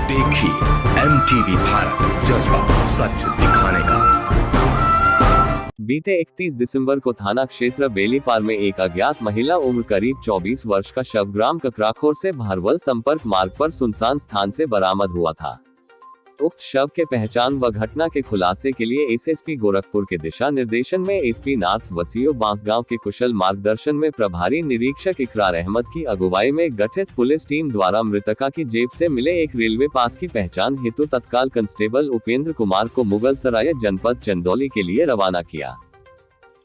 देखिए MTV भारत, जज्बा सच दिखाने का। बीते 31 दिसंबर को थाना क्षेत्र बेलीपार में एक अज्ञात महिला उम्र करीब 24 वर्ष का शव ग्राम ककराखोर से भारवल संपर्क मार्ग पर सुनसान स्थान से बरामद हुआ था। उक्त शव के पहचान व घटना के खुलासे के लिए एसएसपी गोरखपुर के दिशा निर्देशन में एसपी नॉर्थ वसीओ बांसगांव के कुशल मार्गदर्शन में प्रभारी निरीक्षक इकरार अहमद की अगुवाई में गठित पुलिस टीम द्वारा मृतका की जेब से मिले एक रेलवे पास की पहचान हेतु तत्काल कांस्टेबल उपेंद्र कुमार को मुगलसराय जनपद चंदौली के लिए रवाना किया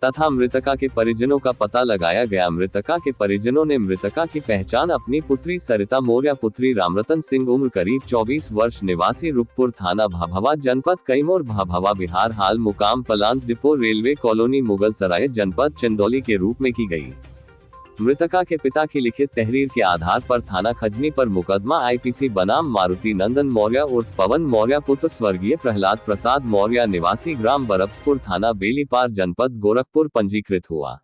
तथा मृतका के परिजनों का पता लगाया गया। मृतका के परिजनों ने मृतका की पहचान अपनी पुत्री सरिता मौर्य पुत्री रामरतन सिंह उम्र करीब 24 वर्ष निवासी रुकपुर थाना भाभवा जनपद कैमूर भाभवा बिहार हाल मुकाम पलांत डिपो रेलवे कॉलोनी मुगलसराय जनपद चंदौली के रूप में की गई। मृतका के पिता की लिखित तहरीर के आधार पर थाना खजनी पर मुकदमा आईपीसी बनाम मारुति नंदन मौर्य उर्फ पवन मौर्य पुत्र स्वर्गीय प्रहलाद प्रसाद मौर्य निवासी ग्राम बरबसपुर थाना बेलीपार जनपद गोरखपुर पंजीकृत हुआ।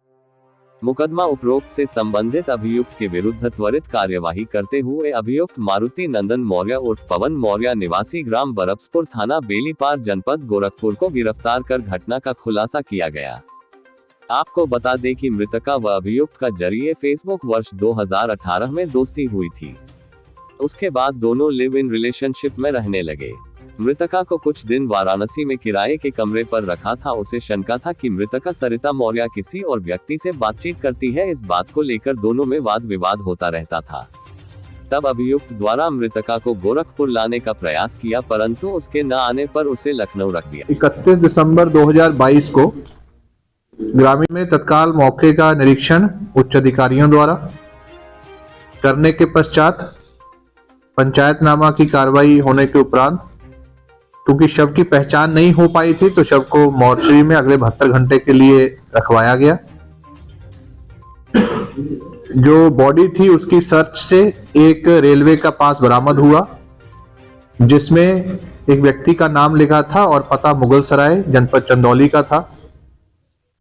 मुकदमा उपरोक्त से संबंधित अभियुक्त के विरुद्ध त्वरित कार्यवाही करते हुए अभियुक्त मारुति नंदन मौर्य उर्फ पवन मौर्य निवासी ग्राम बरबसपुर थाना बेलीपार जनपद गोरखपुर को गिरफ्तार कर घटना का खुलासा किया गया। आपको बता दें कि मृतका व अभियुक्त का जरिए फेसबुक वर्ष 2018 में दोस्ती हुई थी। उसके बाद दोनों लिव इन रिलेशनशिप में रहने लगे। मृतका को कुछ दिन वाराणसी में किराए के कमरे पर रखा था। उसे शंका था कि मृतका सरिता मौर्य किसी और व्यक्ति से बातचीत करती है। इस बात को लेकर दोनों में वाद विवाद होता रहता था। तब अभियुक्त द्वारा मृतका को गोरखपुर लाने का प्रयास किया, परंतु उसके न आने पर उसे लखनऊ रख दिया। 31 दिसंबर 2022 को ग्रामीण में तत्काल मौके का निरीक्षण उच्च अधिकारियों द्वारा करने के पश्चात पंचायतनामा की कार्रवाई होने के उपरांत क्योंकि शव की पहचान नहीं हो पाई थी तो शव को मोर्चरी में अगले 72 घंटे के लिए रखवाया गया। जो बॉडी थी उसकी सर्च से एक रेलवे का पास बरामद हुआ जिसमें एक व्यक्ति का नाम लिखा था और पता मुगलसराय जनपद चंदौली का था।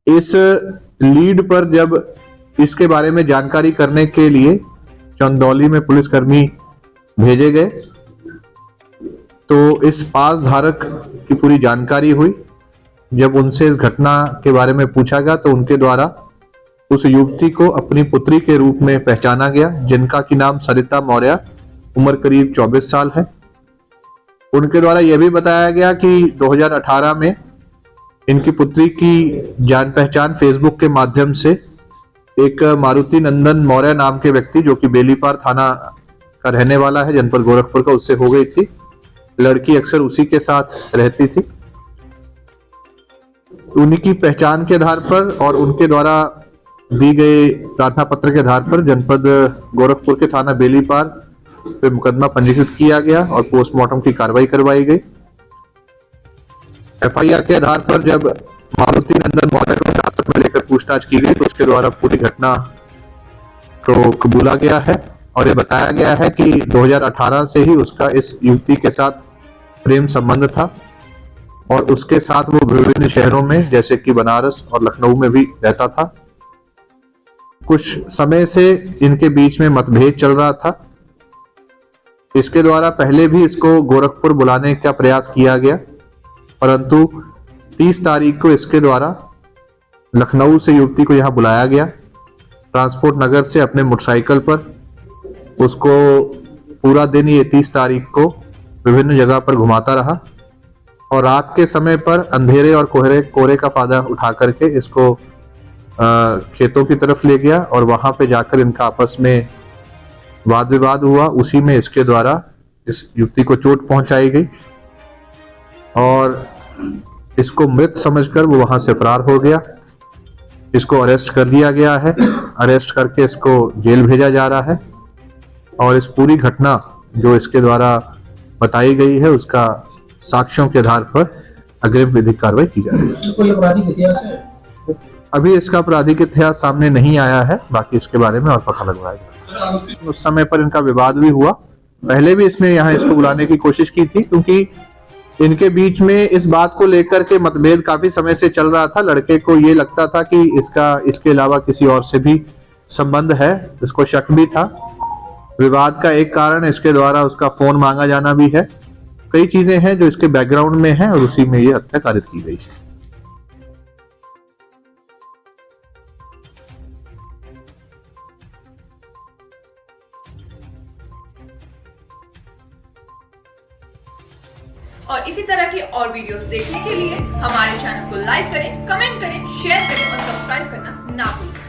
इस लीड पर जब इसके बारे में जानकारी करने के लिए चंदौली में पुलिसकर्मी भेजे गए तो इस पास धारक की पूरी जानकारी हुई। जब उनसे इस घटना के बारे में पूछा गया तो उनके द्वारा उस युवती को अपनी पुत्री के रूप में पहचाना गया जिनका की नाम सरिता मौर्य उम्र करीब 24 साल है। उनके द्वारा यह भी बताया गया कि 2018 में इनकी पुत्री की जान पहचान फेसबुक के माध्यम से एक मारुति नंदन मौर्य नाम के व्यक्ति जो कि बेलीपार थाना का रहने वाला है जनपद गोरखपुर का, उससे हो गई थी। लड़की अक्सर उसी के साथ रहती थी। उन्हीं की पहचान के आधार पर और उनके द्वारा दी गई प्रार्थना पत्र के आधार पर जनपद गोरखपुर के थाना बेलीपार पे मुकदमा पंजीकृत किया गया और पोस्टमार्टम की कार्रवाई करवाई गई। एफआईआर के आधार पर जब मारुति नंदन मौर्य को हिरासत में लेकर पूछताछ की गई तो उसके द्वारा पूरी घटना को कबूला गया है और ये बताया गया है कि 2018 से ही उसका इस युवती के साथ प्रेम संबंध था और उसके साथ वो विभिन्न शहरों में जैसे कि बनारस और लखनऊ में भी रहता था। कुछ समय से इनके बीच में मतभेद चल रहा था। इसके द्वारा पहले भी इसको गोरखपुर बुलाने का प्रयास किया गया परंतु 30 तारीख को इसके द्वारा लखनऊ से युवती को यहां बुलाया गया। ट्रांसपोर्ट नगर से अपने मोटरसाइकिल पर उसको पूरा दिन ये 30 तारीख को विभिन्न जगह पर घुमाता रहा और रात के समय पर अंधेरे और कोहरे का फायदा उठा करके इसको खेतों की तरफ ले गया और वहां पे जाकर इनका आपस में वाद विवाद हुआ। उसी में इसके द्वारा इस युवती को चोट पहुंचाई गई और इसको मृत समझकर वो वहां से फरार हो गया। इसको अरेस्ट कर लिया गया है। अरेस्ट करके इसको जेल भेजा जा रहा है और इस पूरी घटना जो इसके द्वारा बताई गई है उसका साक्ष्यों के आधार पर अग्रिम विधिक कार्रवाई की जा रही है। अभी इसका आपराधिक इतिहास सामने नहीं आया है, बाकी इसके बारे में और पता लगवाया जाएगा। उस समय पर इनका विवाद भी हुआ। पहले भी इसने यहाँ इसको बुलाने की कोशिश की थी क्योंकि इनके बीच में इस बात को लेकर के मतभेद काफी समय से चल रहा था। लड़के को ये लगता था कि इसके अलावा किसी और से भी संबंध है, इसको शक भी था। विवाद का एक कारण इसके द्वारा उसका फोन मांगा जाना भी है। कई चीजें हैं जो इसके बैकग्राउंड में हैं और उसी में ये हत्या कारित की गई है। और इसी तरह की और वीडियोस देखने के लिए हमारे चैनल को लाइक करें, कमेंट करें, शेयर करें और सब्सक्राइब करना ना भूलें।